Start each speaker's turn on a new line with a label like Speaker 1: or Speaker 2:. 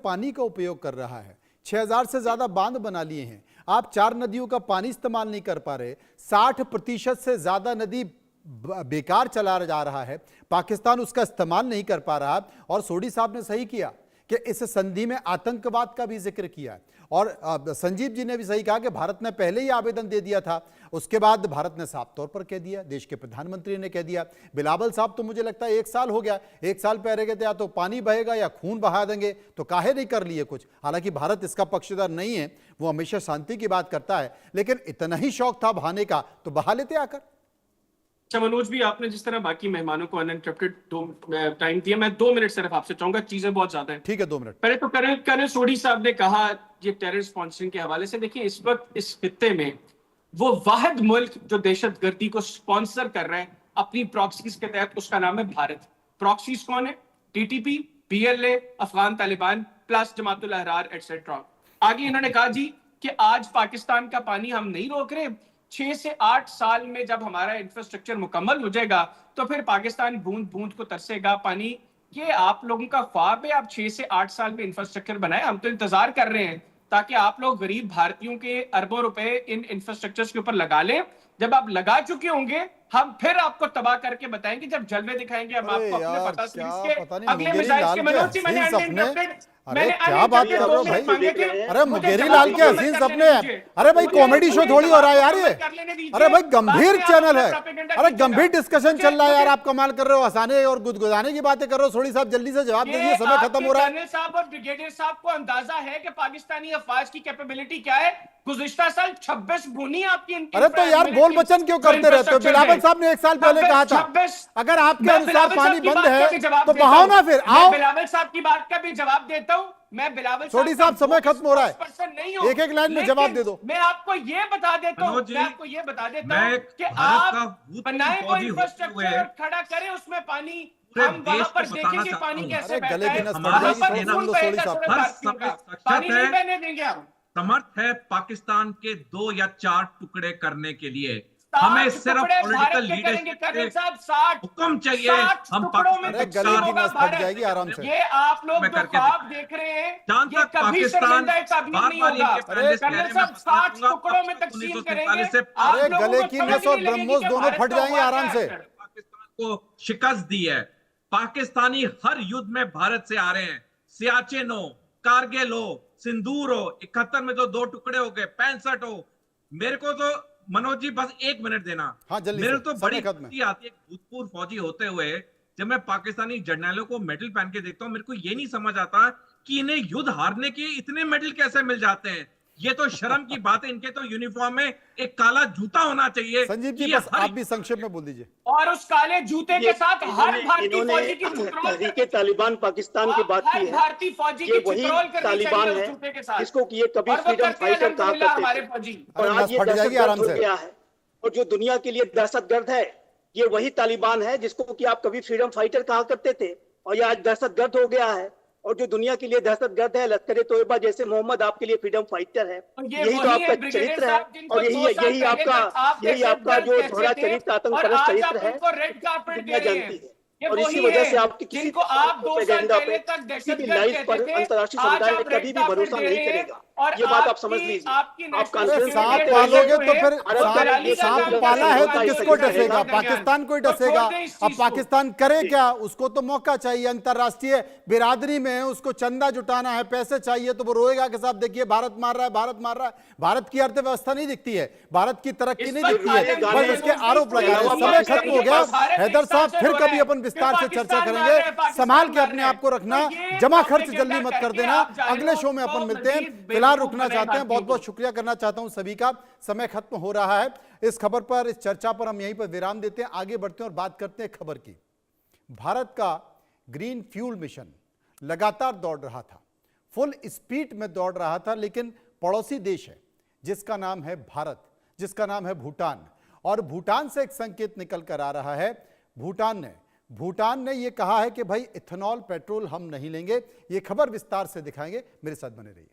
Speaker 1: पानी का उपयोग कर रहा है। 6000 से ज्यादा बांध बना लिए हैं। आप 4 नदियों का पानी इस्तेमाल नहीं कर पा रहे। 60% से ज्यादा नदी बेकार चला जा रहा है। पाकिस्तान उसका इस्तेमाल नहीं कर पा रहा। और सोडी साहब ने सही किया कि इस संधि में आतंकवाद का भी जिक्र किया और संजीव जी ने भी सही कहा कि भारत ने पहले ही आवेदन दे दिया था। उसके बाद भारत ने साफ तौर पर कह दिया, देश के प्रधानमंत्री ने कह दिया। बिलावल साहब तो मुझे लगता है 1 साल हो गया, 1 साल पहले कहते या तो पानी बहेगा या खून बहा देंगे, तो काहे नहीं कर लिए कुछ। हालांकि भारत इसका पक्षधर नहीं है, वो हमेशा शांति की बात करता है, लेकिन इतना ही शौक था बहाने का तो बहा लेते आकर।
Speaker 2: अच्छा मनोज भी, आपने जिस तरह बाकी मेहमानों को अनइंटरप्टेड टाइम दिया, मैं 2 मिनट सिर्फ आपसे चाहूंगा, चीजें बहुत ज्यादा हैं।
Speaker 1: ठीक है, 2 मिनट।
Speaker 2: पहले तो कर्नल सोडी साहब ने कहा ये टेरर स्पॉन्सरिंग के हवाले से, देखिए इस वक्त इस खित्ते में वो वाहिद मुल्क जो दहशतगर्दी को स्पॉन्सर कर रहा है अपनी प्रॉक्सीज के तहत, उसका नाम है भारत। प्रॉक्सीज कौन है? TTP, PLA, Afghan Taliban plus Jamatul Ahrar etcetera. आगे इन्होंने कहा जी कि आज पाकिस्तान का पानी हम नहीं रोक रहे, 6 से 8 साल में जब हमारा इंफ्रास्ट्रक्चर मुकम्मल हो जाएगा तो फिर पाकिस्तान बूंद बूंद को तरसेगा पानी। ये आप लोगों का ख्वाब है, आप 6 से 8 साल में इंफ्रास्ट्रक्चर बनाए। हम तो इंतजार कर रहे हैं ताकि आप लोग गरीब भारतीयों के अरबों रुपए इन इंफ्रास्ट्रक्चर्स के ऊपर लगा लें। जब आप लगा चुके होंगे हम फिर आपको तबाह करके बताएंगे, जब जलवे दिखाएंगे हम आपको अपने पता के अगले मिसाइल के। मनोज जी, मैंने
Speaker 1: अरे क्या बात कर रहे हो भाई? अरे मुंगेरी लाल के हसीन सपने हैं। अरे भाई कॉमेडी शो थोड़ी हो रहा है यार ये। अरे भाई गंभीर चैनल है, अरे गंभीर डिस्कशन चल रहा है यार। आप कमाल कर रहे हो, हंसाने और गुदगुदाने की बातें कर रहे हो। सोडी साहब जल्दी से जवाब दीजिए, समय खत्म हो रहा है।
Speaker 2: कर्नल साहब और ब्रिगेडियर साहब को अंदाजा है कि पाकिस्तानी अफवाज की कैपेबिलिटी क्या है? गुज़िश्ता साल 26 भूनी आपकी।
Speaker 1: अरे तो यार बोल बचन क्यों करते रहते हो? बिलावल साहब ने 1 साल पहले कहा था अगर आपके अनुसार पानी बंद है तो बहाओ ना, फिर आओ।
Speaker 2: बिलावल साहब की बात का भी जवाब देता हूं मैं। बिलावल
Speaker 1: सोडी साहब समय खत्म हो रहा है, एक एक लाइन में जवाब दे दो।
Speaker 2: मैं आपको ये बता देता हूं कि आप बनाए वो इंफ्रास्ट्रक्चर खड़ा करें, उसमें पानी हम वहां पर देखेंगे पानी कैसे बहता है। पानी नहीं बहने देंगे हम।
Speaker 3: समर्थ है पाकिस्तान के 2 या 4 टुकड़े करने के लिए। हमें सिर्फ पॉलिटिकल लीडरशिप हुक्म चाहिए। हम
Speaker 1: जाएगी आराम से।
Speaker 2: ये आप लोग जो ख्वाब देख रहे हैं ये कभी शर्मिंदा नहीं होगा। कर्नल साहब 60 टुकड़ों में तकसीम करेंगे।
Speaker 1: अरे गले की नस और ब्रह्मोस दोनों फट जाएंगे आराम से।
Speaker 3: पाकिस्तान को शिकस्त दी है। पाकिस्तानी हर युद्ध में भारत से आ रहे हैं। सियाचिन हो, कारगिल हो, सिंदूर हो, 71 में तो 2 टुकड़े हो गए, 65 हो। मेरे को तो मनोज जी बस 1 मिनट देना।
Speaker 1: हाँ,
Speaker 3: मेरे तो बड़ी खुशी आती है भूतपूर्व फौजी होते हुए जब मैं पाकिस्तानी जर्नलों को मेडल पहन के देखता हूं। मेरे को ये नहीं समझ आता कि इन्हें युद्ध हारने के इतने मेडल कैसे मिल जाते हैं। ये तो शर्म की बात है। इनके तो यूनिफॉर्म में एक काला जूता होना चाहिए।
Speaker 1: संजीव जी बस आप भी संक्षेप में बोल दीजिए।
Speaker 2: और उस काले जूते के साथ हर भारतीय फौजी की
Speaker 4: तहरीके तालिबान पाकिस्तान की बात की है।
Speaker 2: भारतीय फौजी की
Speaker 4: वही तालिबान है जिसको कि ये कभी फ्रीडम फाइटर कहा करते थे, और आज ये दहशतगर्द हो गया है। और जो दुनिया के लिए दहशतगर्द है ये वही तालिबान है जिसको कि आप कभी फ्रीडम फाइटर कहा करते थे, और ये आज दहशतगर्द हो गया है। और जो दुनिया के लिए दहशतगर्द है लश्कर तोयबा जैसे मोहम्मद आपके लिए फ्रीडम फाइटर है। यही तो आपका चरित्र है और यही आपका जो थोड़ा चरित्र आतंकपरस्त चरित्र है दुनिया जानती है। और इसी वजह से आपकी किसी प्रोपेगेंडा पे किसी भी लाइफ पर अंतर्राष्ट्रीय समुदाय में कभी भी भरोसा नहीं करेगा। ये बात आप समझ लीजिए। आप कॉन्फ्रेंस
Speaker 1: सांप पालोगे तो फिर सांप पाला है तो किसको डसेगा? पाकिस्तान को ही डसेगा। अब पाकिस्तान करे क्या? उसको तो मौका चाहिए। अंतरराष्ट्रीय बिरादरी में उसको चंदा जुटाना है, पैसे चाहिए, तो वो रोएगा कि साहब देखिए भारत मार रहा है, भारत मार रहा है। भारत की अर्थव्यवस्था नहीं दिखती है, भारत की तरक्की नहीं दिखती है, बस उसके आरोप लगा रहे। समय खत्म हो गया। हैदर साहब फिर कभी अपन विस्तार से चर्चा करेंगे। संभाल के अपने आप को रखना, जमा खर्च जल्दी मत कर देना। अगले शो में अपन मिलते हैं। फिलहाल रुकना चाहते हैं। बहुत बहुत शुक्रिया करना चाहता हूं सभी का। समय खत्म हो रहा है। इस खबर पर, इस चर्चा पर हम यहीं पर विराम देते हैं। आगे बढ़ते हैं और बात करते हैं खबर की। भारत का ग्रीन फ्यूल मिशन लगातार दौड़ रहा था, फुल स्पीड में दौड़ रहा था, लेकिन पड़ोसी देश है जिसका नाम है भारत, जिसका नाम है भूटान, और भूटान से एक संकेत निकल कर आ रहा है। भूटान ने यह कहा है कि भाई इथेनॉल पेट्रोल हम नहीं लेंगे। यह खबर विस्तार से दिखाएंगे, मेरे साथ बने रहिए।